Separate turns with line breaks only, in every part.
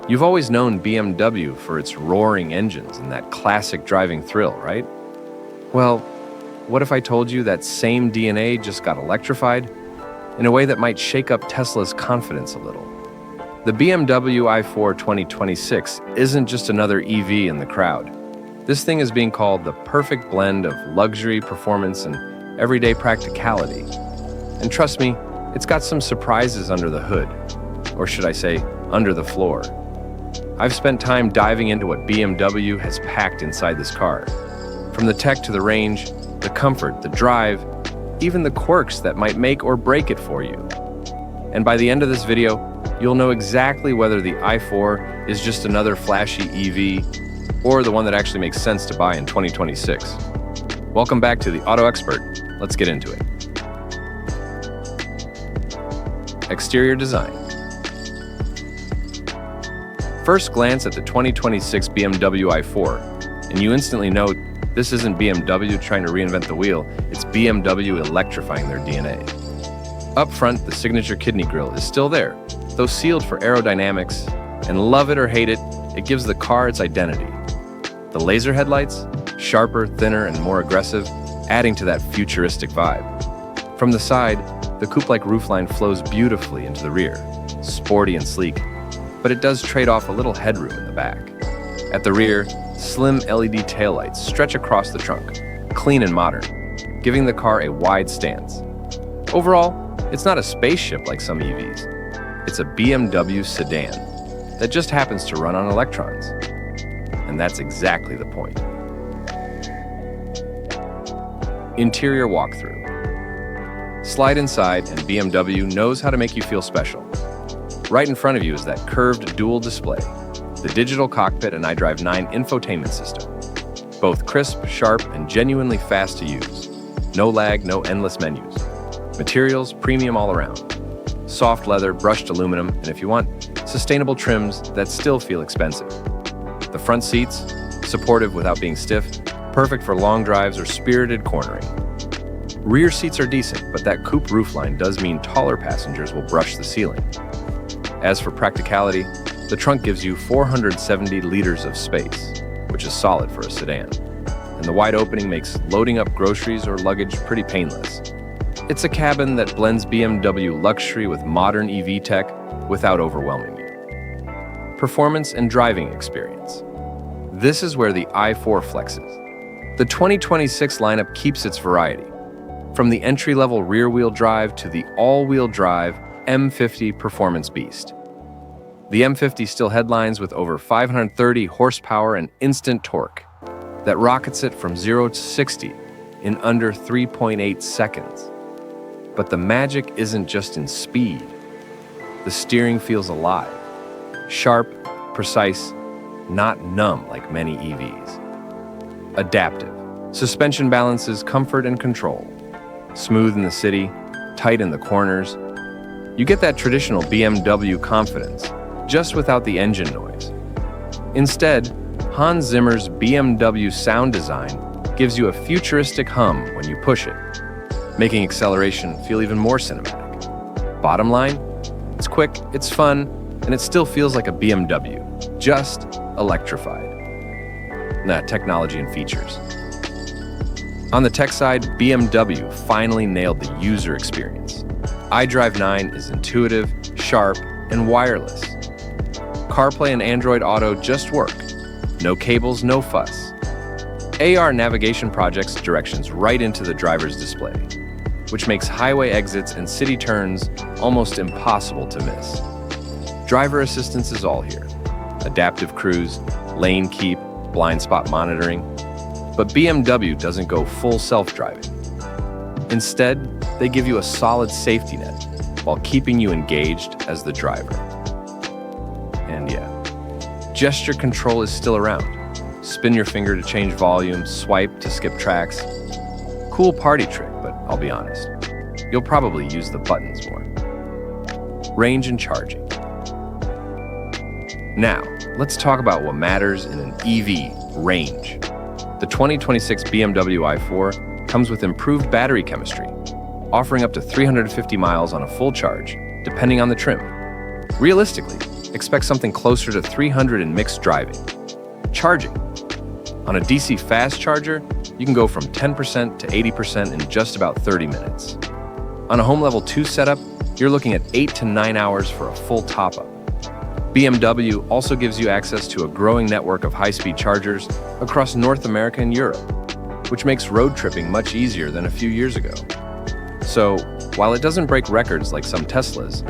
You've always known BMW for its roaring engines and that classic driving thrill, right? Well, what if I told you that same DNA just got electrified in a way that might shake up Tesla's confidence a little? The BMW i4 2026 isn't just another EV in the crowd. This thing is being called the perfect blend of luxury, performance, and everyday practicality. And trust me, it's got some surprises under the hood, or should I say, under the floor. I've spent time diving into what BMW has packed inside this car. From the tech to the range, the comfort, the drive, even the quirks that might make or break it for you. And by the end of this video, you'll know exactly whether the i4 is just another flashy EV or the one that actually makes sense to buy in 2026. Welcome back to the Auto Xpert. Let's get into it. Exterior design. First glance at the 2026 BMW i4, and you instantly note this isn't BMW trying to reinvent the wheel, it's BMW electrifying their DNA. Up front, the signature kidney grille is still there, though sealed for aerodynamics, and love it or hate it, it gives the car its identity. The laser headlights, sharper, thinner, and more aggressive, adding to that futuristic vibe. From the side, the coupe-like roofline flows beautifully into the rear, sporty and sleek, but it does trade off a little headroom in the back. At the rear, slim LED taillights stretch across the trunk, clean and modern, giving the car a wide stance. Overall, it's not a spaceship like some EVs. It's a BMW sedan that just happens to run on electrons. And that's exactly the point. Interior walkthrough. Slide inside and BMW knows how to make you feel special. Right in front of you is that curved dual display, the digital cockpit and iDrive 9 infotainment system. Both crisp, sharp, and genuinely fast to use. No lag, no endless menus. Materials, premium all around. Soft leather, brushed aluminum, and if you want, sustainable trims that still feel expensive. The front seats, supportive without being stiff, perfect for long drives or spirited cornering. Rear seats are decent, but that coupe roofline does mean taller passengers will brush the ceiling. As for practicality, the trunk gives you 470 liters of space, which is solid for a sedan. And the wide opening makes loading up groceries or luggage pretty painless. It's a cabin that blends BMW luxury with modern EV tech without overwhelming you. Performance and driving experience. This is where the i4 flexes. The 2026 lineup keeps its variety, from the entry-level rear-wheel drive to the all-wheel drive M50 performance beast. The M50 still headlines with over 530 horsepower and instant torque that rockets it from 0 to 60 in under 3.8 seconds. But the magic isn't just in speed. The steering feels alive, sharp, precise, not numb like many EVs. Adaptive. Suspension balances comfort and control. Smooth in the city, tight in the corners. You get that traditional BMW confidence, just without the engine noise. Instead, Hans Zimmer's BMW sound design gives you a futuristic hum when you push it, making acceleration feel even more cinematic. Bottom line, it's quick, it's fun, and it still feels like a BMW, just electrified. Technology and features. On the tech side, BMW finally nailed the user experience. iDrive 9 is intuitive, sharp, and wireless. CarPlay and Android Auto just work. No cables, no fuss. AR navigation projects directions right into the driver's display, which makes highway exits and city turns almost impossible to miss. Driver assistance is all here. Adaptive cruise, lane keep, blind spot monitoring. But BMW doesn't go full self-driving. Instead, they give you a solid safety net while keeping you engaged as the driver. And yeah, gesture control is still around. Spin your finger to change volume, swipe to skip tracks. Cool party trick, but I'll be honest, you'll probably use the buttons more. Range and charging. Now, let's talk about what matters in an EV, range. The 2026 BMW i4 comes with improved battery chemistry, offering up to 350 miles on a full charge, depending on the trim. Realistically, expect something closer to 300 in mixed driving. Charging. On a DC fast charger, you can go from 10% to 80% in just about 30 minutes. On a home level 2 setup, you're looking at 8 to 9 hours for a full top-up. BMW also gives you access to a growing network of high-speed chargers across North America and Europe, which makes road tripping much easier than a few years ago. So, while it doesn't break records like some Teslas,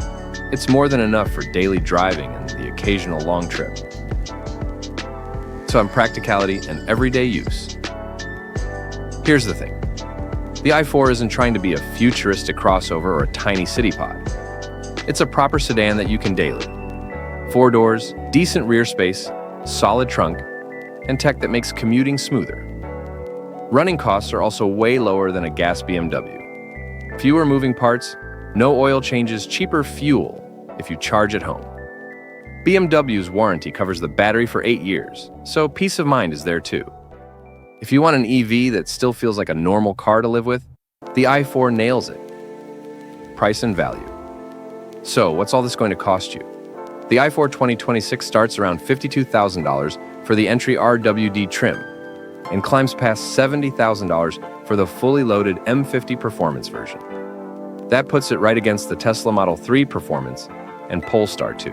it's more than enough for daily driving and the occasional long trip. So on practicality and everyday use. Here's the thing. The i4 isn't trying to be a futuristic crossover or a tiny city pod. It's a proper sedan that you can daily. 4 doors, decent rear space, solid trunk, and tech that makes commuting smoother. Running costs are also way lower than a gas BMW. Fewer moving parts, no oil changes, cheaper fuel if you charge at home. BMW's warranty covers the battery for 8 years, so peace of mind is there too. If you want an EV that still feels like a normal car to live with, the i4 nails it. Price and value. So, what's all this going to cost you? The i4 2026 starts around $52,000 for the entry RWD trim and climbs past $70,000 for the fully loaded M50 Performance version. That puts it right against the Tesla Model 3 Performance and Polestar 2.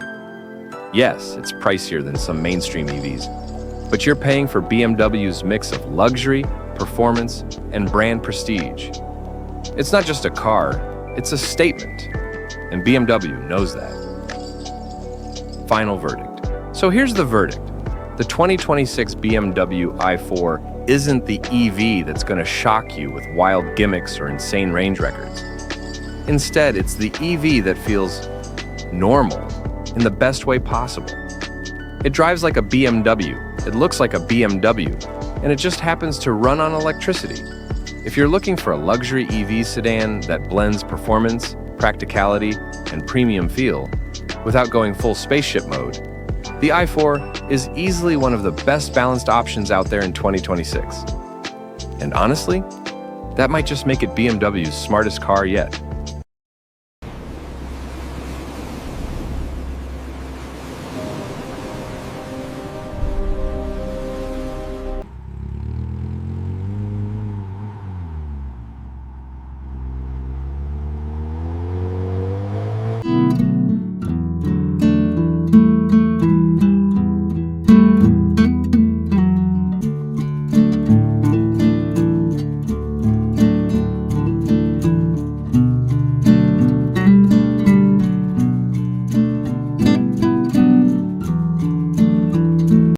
Yes, it's pricier than some mainstream EVs, but you're paying for BMW's mix of luxury, performance, and brand prestige. It's not just a car, it's a statement, and BMW knows that. Final verdict. So here's the verdict. The 2026 BMW i4 isn't the EV that's going to shock you with wild gimmicks or insane range records. Instead, it's the EV that feels normal in the best way possible. It drives like a BMW, it looks like a BMW, and it just happens to run on electricity. If you're looking for a luxury EV sedan that blends performance, practicality, and premium feel without going full spaceship mode, the i4 is easily one of the best balanced options out there in 2026. And honestly, that might just make it BMW's smartest car yet.